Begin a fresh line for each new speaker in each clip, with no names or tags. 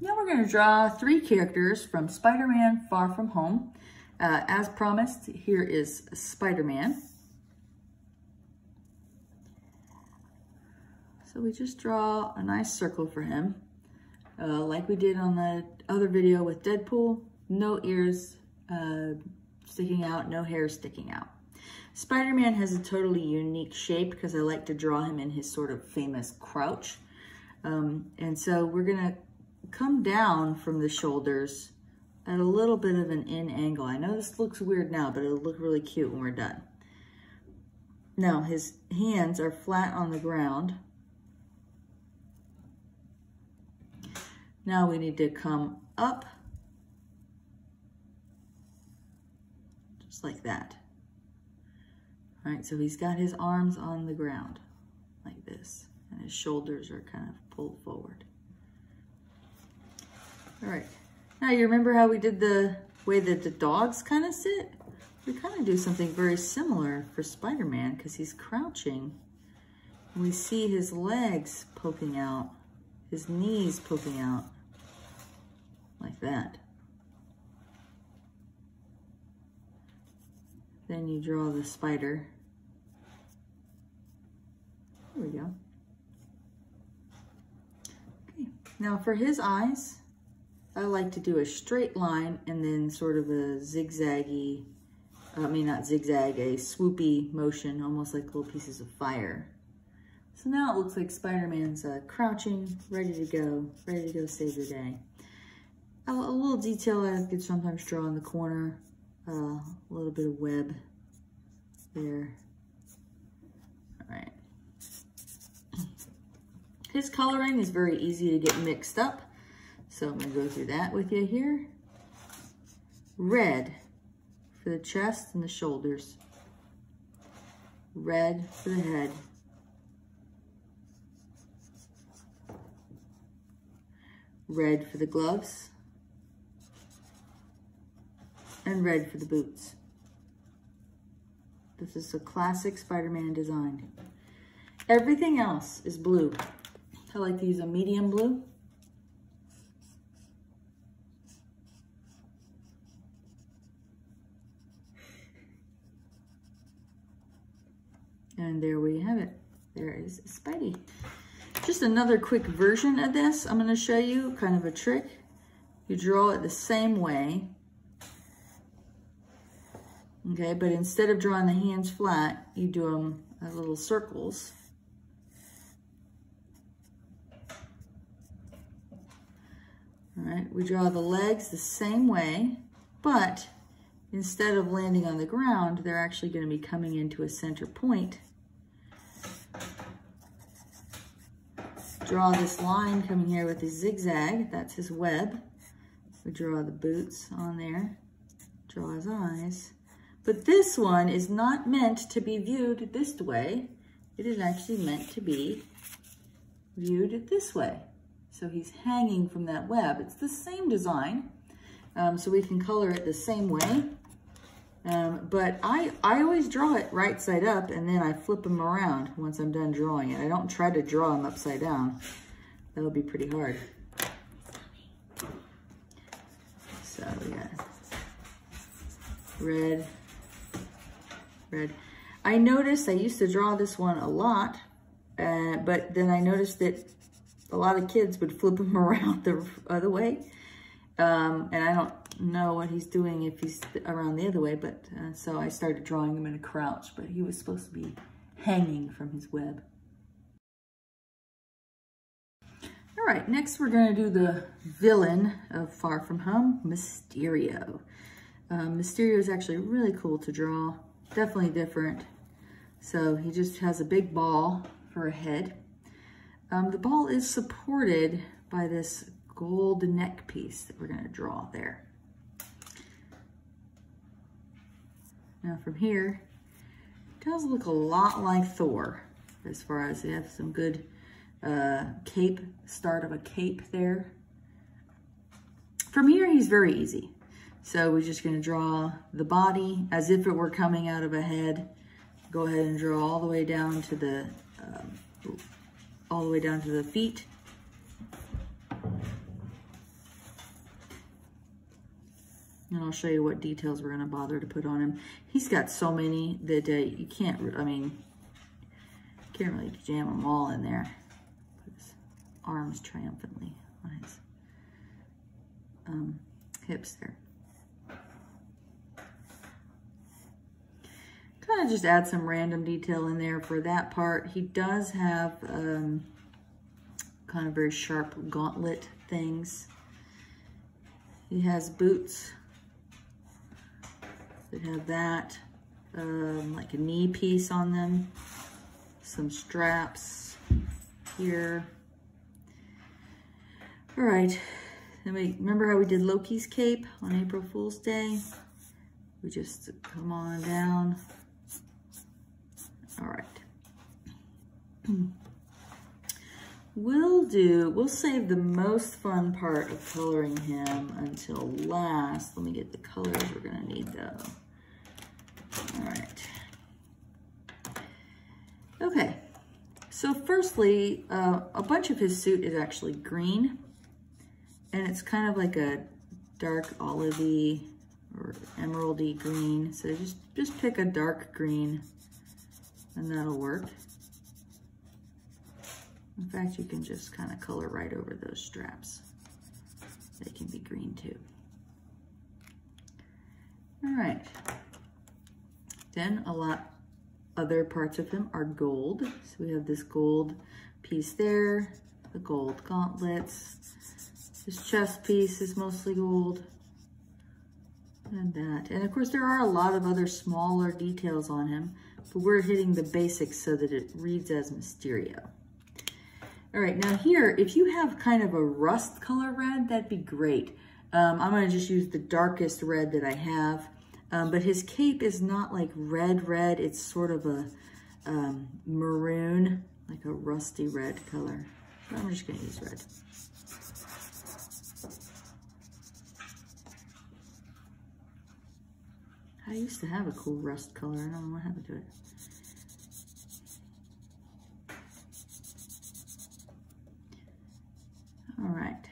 Now we're going to draw 3 characters from Spider-Man Far From Home. As promised, here is Spider-Man. So we just draw a nice circle for him. Like we did on the other video with Deadpool, no ears sticking out, no hair sticking out. Spider-Man has a totally unique shape because I like to draw him in his sort of famous crouch. And so we're gonna come down from the shoulders at a little bit of an in angle. I know this looks weird now, but it'll look really cute when we're done. Now his hands are flat on the ground. Now we need to come up, just like that. All right, so he's got his arms on the ground, like this, and his shoulders are kind of pulled forward. All right, now you remember how we did the way that the dogs kind of sit? We kind of do something very similar for Spider-Man because he's crouching. And we see his legs poking out, his knees poking out, like that. Then you draw the spider. There we go. Okay, now for his eyes, I like to do a straight line and then sort of a zigzaggy, not zigzag, a swoopy motion, almost like little pieces of fire. So now it looks like Spider-Man's crouching, ready to go save the day. A little detail I could sometimes draw in the corner, a little bit of web there. All right. His coloring is very easy to get mixed up, so I'm gonna go through that with you here. Red for the chest and the shoulders. Red for the head. Red for the gloves. And red for the boots. This is a classic Spider-Man design. Everything else is blue. I like to use a medium blue. And there we have it. There is Spidey. Just another quick version of this. I'm going to show you kind of a trick. You draw it the same way. Okay, but instead of drawing the hands flat, you do them as little circles. All right, we draw the legs the same way, but instead of landing on the ground, they're actually going to be coming into a center point. Draw this line coming here with a zigzag, that's his web. We draw the boots on there, draw his eyes. But this one is not meant to be viewed this way. It is actually meant to be viewed this way. So he's hanging from that web. It's the same design, so we can color it the same way. But I always draw it right side up and then I flip them around once I'm done drawing it. I don't try to draw them upside down. That would be pretty hard. So yeah, red. Red. I noticed I used to draw this one a lot, but then I noticed that a lot of kids would flip him around the other way. And I don't know what he's doing if he's around the other way, but so I started drawing him in a crouch, but he was supposed to be hanging from his web. All right, next we're going to do the villain of Far From Home, Mysterio. Mysterio is actually really cool to draw. Definitely different. So he just has a big ball for a head. The ball is supported by this gold neck piece that we're going to draw there. Now from here, it does look a lot like Thor as far as they have some good cape, start of a cape there. From here, he's very easy. So we're just going to draw the body as if it were coming out of a head. Go ahead and draw all the way down to the feet. And I'll show you what details we're gonna bother to put on him. He's got so many that you can't, I mean, can't really jam them all in there. Put his arms triumphantly on his hips there. Kind of just add some random detail in there for that part. He does have kind of very sharp gauntlet things. He has boots that have that, like a knee piece on them, some straps here. All right, then remember how we did Loki's cape on April Fool's Day? We just come on down. All right. We'll save the most fun part of coloring him until last. Let me get the colors we're gonna need though. All right. Okay, so firstly, a bunch of his suit is actually green, and it's kind of like a dark olivey or emeraldy green. So just pick a dark green and that'll work. In fact, you can just kind of color right over those straps. They can be green too. All right. Then a lot other parts of him are gold. So we have this gold piece there, the gold gauntlets. His chest piece is mostly gold. And that. And of course there are a lot of other smaller details on him, but we're hitting the basics so that it reads as Mysterio. All right, now here, if you have kind of a rust color red, that'd be great. I'm gonna just use the darkest red that I have, but his cape is not like red, it's sort of a maroon, like a rusty red color. So I'm just gonna use red. I used to have a cool rust color, I don't know what happened to it. All right.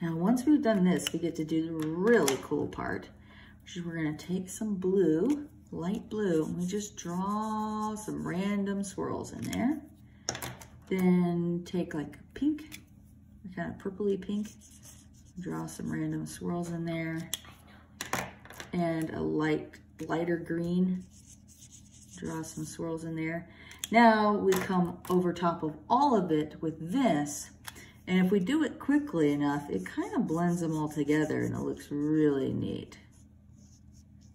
Now, once we've done this, we get to do the really cool part, which is we're gonna take some blue, light blue, and we just draw some random swirls in there. Then take like pink, kind of purpley pink, draw some random swirls in there. And a lighter green, draw some swirls in there. Now we come over top of all of it with this, and if we do it quickly enough, it kind of blends them all together and it looks really neat.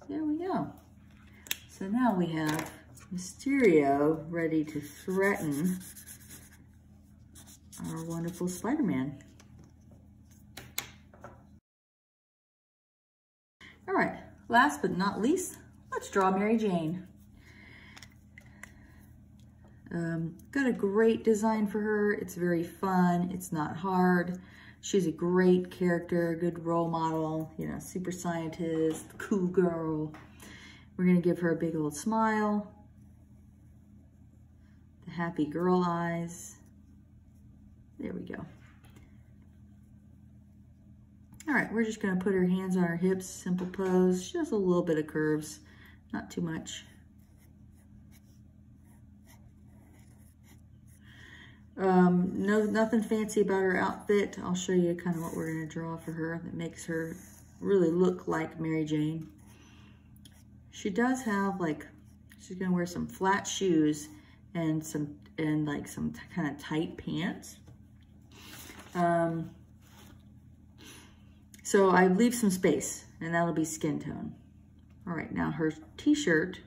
There we go. So now we have Mysterio ready to threaten our wonderful Spider-Man. All right, last but not least, let's draw Mary Jane. Got a great design for her. It's very fun. It's not hard. She's a great character, good role model, you know, super scientist, cool girl. We're gonna give her a big old smile. The happy girl eyes. There we go. All right, we're just gonna put her hands on her hips, simple pose. She has a little bit of curves, not too much. Nothing fancy about her outfit. I'll show you kind of what we're gonna draw for her that makes her really look like Mary Jane. She does have like, she's gonna wear some flat shoes and some kind of tight pants. So I leave some space and that'll be skin tone. All right, now her t-shirt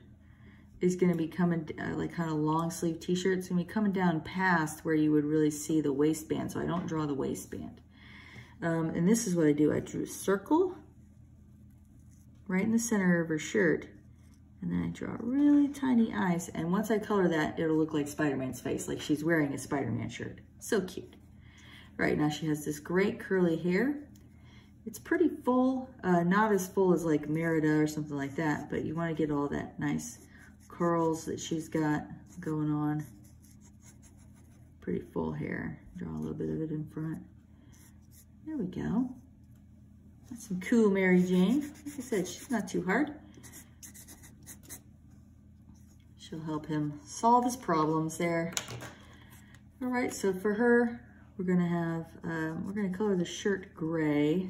is gonna be coming, like kind of long sleeve t-shirt. It's gonna be coming down past where you would really see the waistband, so I don't draw the waistband. And this is what I do. I drew a circle right in the center of her shirt, and then I draw really tiny eyes. And once I color that, it'll look like Spider-Man's face, like she's wearing a Spider-Man shirt. So cute. All right, now she has this great curly hair. It's pretty full, not as full as like Merida or something like that, but you wanna get all that nice curls that she's got going on. Pretty full hair. Draw a little bit of it in front. There we go. That's some cool Mary Jane. Like I said, she's not too hard. She'll help him solve his problems there. All right, so for her, we're gonna have, we're gonna color the shirt gray.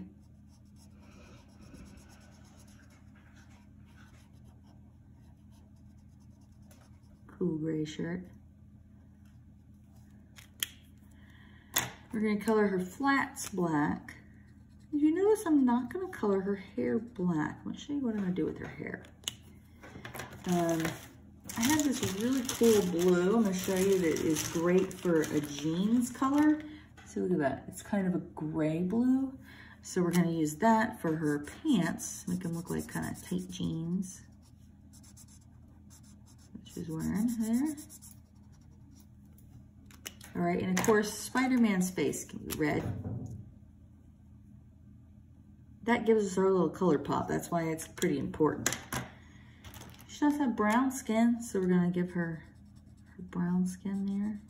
Cool gray shirt. We're gonna color her flats black. Did you notice I'm not gonna color her hair black? I'm gonna show you what I'm gonna do with her hair. I have this really cool blue I'm gonna show you that is great for a jeans color. So look at that, it's kind of a gray blue. So we're gonna use that for her pants, make them look like kind of tight jeans. That she's wearing there. All right, and of course, Spider-Man's face can be red. That gives us our little color pop. That's why it's pretty important. She does have brown skin, so we're gonna give her brown skin there.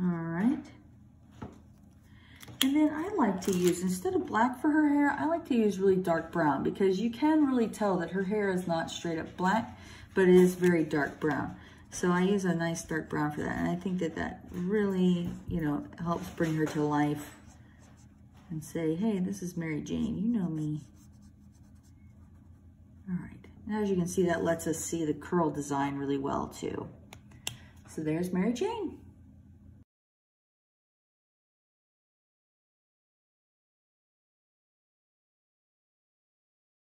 All right. And then I like to use, instead of black for her hair, I like to use really dark brown because you can really tell that her hair is not straight up black, but it is very dark brown. So I use a nice dark brown for that. And I think that that really, you know, helps bring her to life and say, hey, this is Mary Jane, you know me. All right, and as you can see, that lets us see the curl design really well too. So there's Mary Jane.